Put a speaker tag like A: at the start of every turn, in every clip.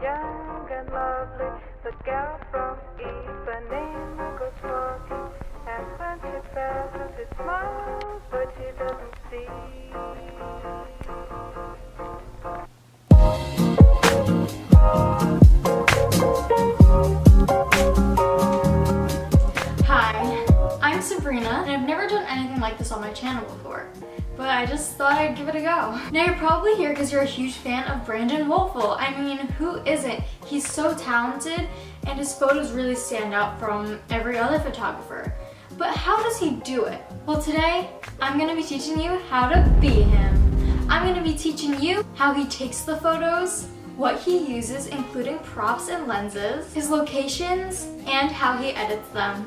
A: young and lovely. The gal from Ipanema goes walking, and when she passes, she smiles, but she doesn't see.
B: Hi, I'm Sabrina, and I've never done anything like this on my channel before, but I just thought I'd give it a go. Now you're probably here because you're a huge fan of Brandon Woelfel. I mean, who isn't? He's so talented, and his photos really stand out from every other photographer. But how does he do it? Well, today, I'm going to be teaching you how to be him. I'm going to be teaching you how he takes the photos, what he uses, including props and lenses, his locations, and how he edits them.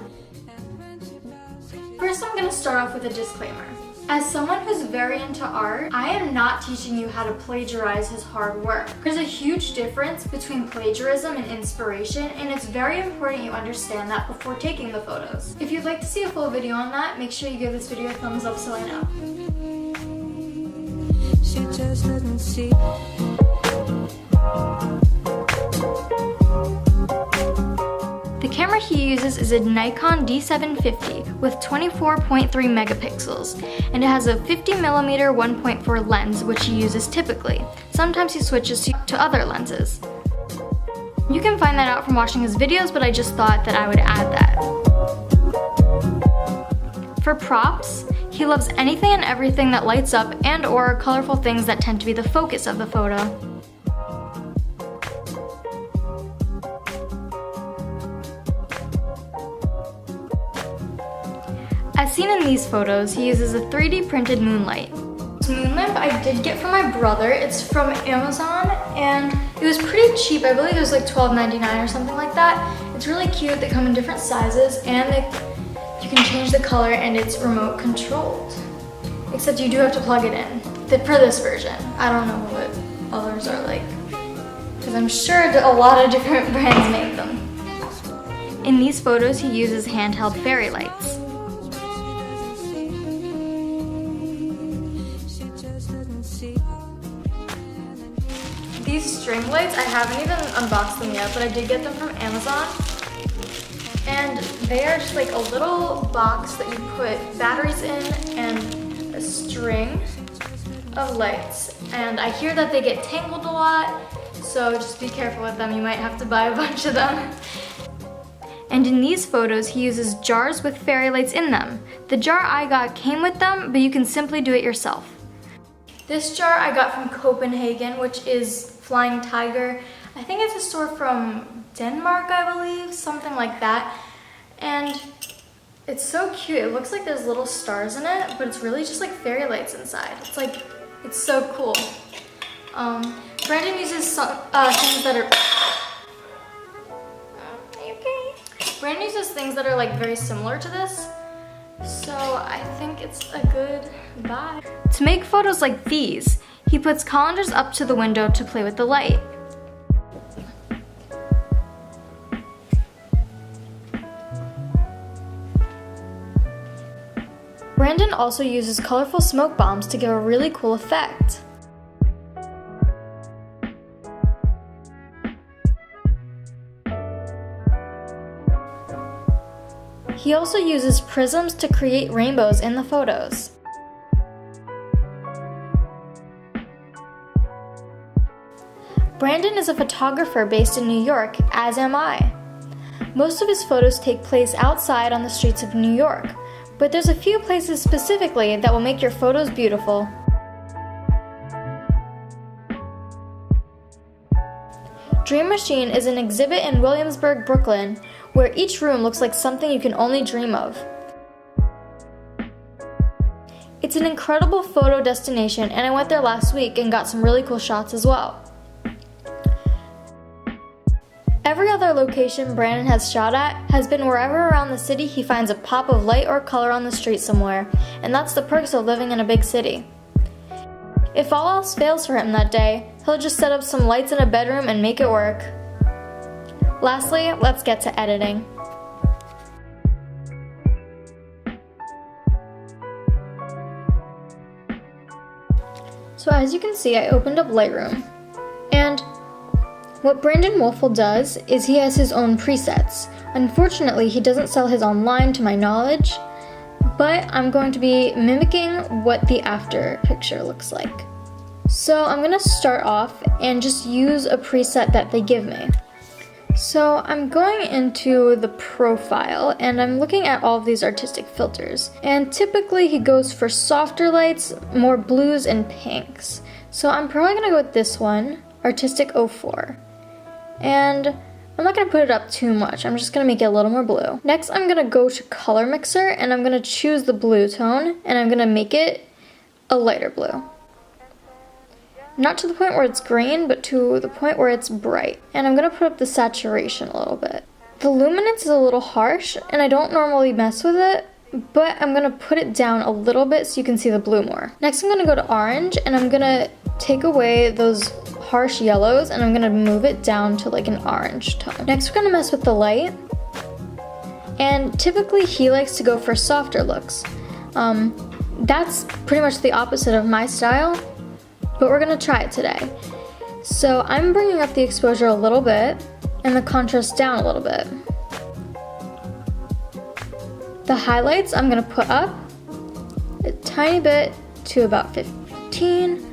B: First, I'm going to start off with a disclaimer. As someone who's very into art, I am not teaching you how to plagiarize his hard work. There's a huge difference between plagiarism and inspiration, and it's very important you understand that before taking the photos. If you'd like to see a full video on that, make sure you give this video a thumbs up so I know. She just doesn't see. The camera he uses is a Nikon D750 with 24.3 megapixels, and it has a 50mm 1.4 lens, which he uses typically. Sometimes he switches to other lenses. You can find that out from watching his videos, but I just thought that I would add that. For props, he loves anything and everything that lights up and/or colorful things that tend to be the focus of the photo. As seen in these photos, he uses a 3D printed moonlight. This moon lamp I did get from my brother. It's from Amazon, and it was pretty cheap. I believe it was like $12.99 or something like that. It's really cute. They come in different sizes, and you can change the color, and it's remote controlled. Except you do have to plug it in for this version. I don't know what others are like, because I'm sure a lot of different brands make them. In these photos, he uses handheld fairy lights. These string lights, I haven't even unboxed them yet, but I did get them from Amazon. And they are just like a little box that you put batteries in and a string of lights. And I hear that they get tangled a lot, so just be careful with them. You might have to buy a bunch of them. And in these photos, he uses jars with fairy lights in them. The jar I got came with them, but you can simply do it yourself. This jar I got from Copenhagen, which is Flying Tiger. I think it's a store from Denmark, I believe, something like that. And it's so cute. It looks like there's little stars in it, but it's really just like fairy lights inside. It's so cool. Brandon uses things that are... Brandon uses things that are like very similar to this. So I think it's a good buy. To make photos like these, he puts colanders up to the window to play with the light. Brandon also uses colorful smoke bombs to give a really cool effect. He also uses prisms to create rainbows in the photos. Brandon is a photographer based in New York, as am I. Most of his photos take place outside on the streets of New York, but there's a few places specifically that will make your photos beautiful. Dream Machine is an exhibit in Williamsburg, Brooklyn, where each room looks like something you can only dream of. It's an incredible photo destination, and I went there last week and got some really cool shots as well. Every other location Brandon has shot at has been wherever around the city he finds a pop of light or color on the street somewhere, and that's the perks of living in a big city. If all else fails for him that day, he'll just set up some lights in a bedroom and make it work. Lastly, let's get to editing. So as you can see, I opened up Lightroom, and What Brandon Woelfel does is he has his own presets. Unfortunately, he doesn't sell his online to my knowledge, but I'm going to be mimicking what the after picture looks like. So I'm gonna start off and just use a preset that they give me. So I'm going into the profile and I'm looking at all of these artistic filters. And typically he goes for softer lights, more blues and pinks. So I'm probably gonna go with this one, Artistic 04. And I'm not gonna put it up too much, I'm just gonna make it a little more blue. Next I'm gonna go to color mixer and I'm gonna choose the blue tone and I'm gonna make it a lighter blue. Not to the point where it's green, but to the point where it's bright. And I'm gonna put up the saturation a little bit. The luminance is a little harsh, and I don't normally mess with it, but I'm gonna put it down a little bit so you can see the blue more. Next I'm gonna go to orange, and I'm gonna take away those harsh yellows, and I'm gonna move it down to like an orange tone. Next we're gonna mess with the light, and typically he likes to go for softer looks. That's pretty much the opposite of my style, but we're gonna try it today. So I'm bringing up the exposure a little bit and the contrast down a little bit. The highlights I'm gonna put up a tiny bit to about 15,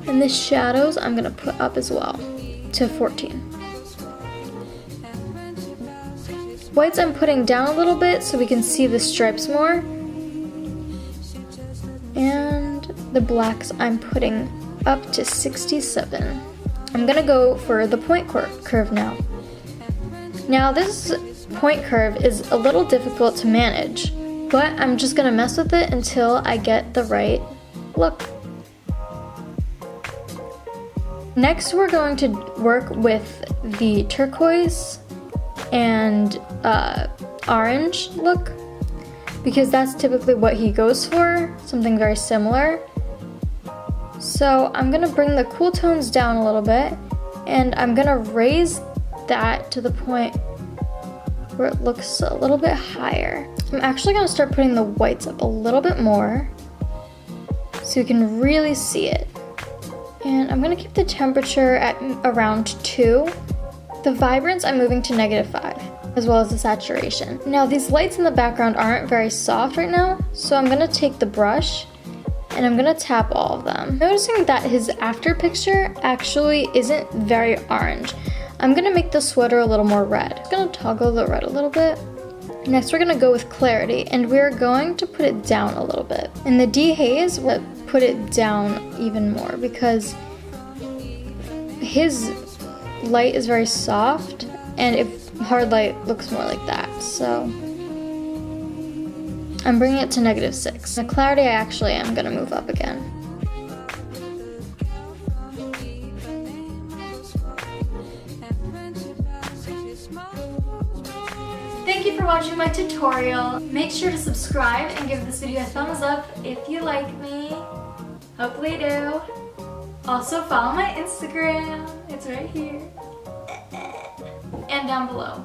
B: and the shadows I'm gonna put up as well to 14. Whites I'm putting down a little bit so we can see the stripes more, and the blacks I'm putting up to 67. I'm gonna go for the point curve now. Now this point curve is a little difficult to manage, but I'm just gonna mess with it until I get the right look. Next we're going to work with the turquoise and orange look, because that's typically what he goes for, something very similar. So I'm gonna bring the cool tones down a little bit, and I'm gonna raise that to the point where it looks a little bit higher. I'm actually gonna start putting the whites up a little bit more so you can really see it. And I'm gonna keep the temperature at around 2. The vibrance I'm moving to -5, as well as the saturation. Now these lights in the background aren't very soft right now, so I'm gonna take the brush and I'm gonna tap all of them. Noticing that his after picture actually isn't very orange. I'm gonna make the sweater a little more red. I'm gonna toggle the red a little bit. Next we're gonna go with clarity, and we're going to put it down a little bit. In the dehaze, we'll put it down even more because his light is very soft, and if hard light looks more like that, so I'm bringing it to -6. The clarity I actually am gonna move up again. Thank you for watching my tutorial. Make sure to subscribe and give this video a thumbs up if you like me. Hopefully you do. Also follow my Instagram. It's right here. And down below.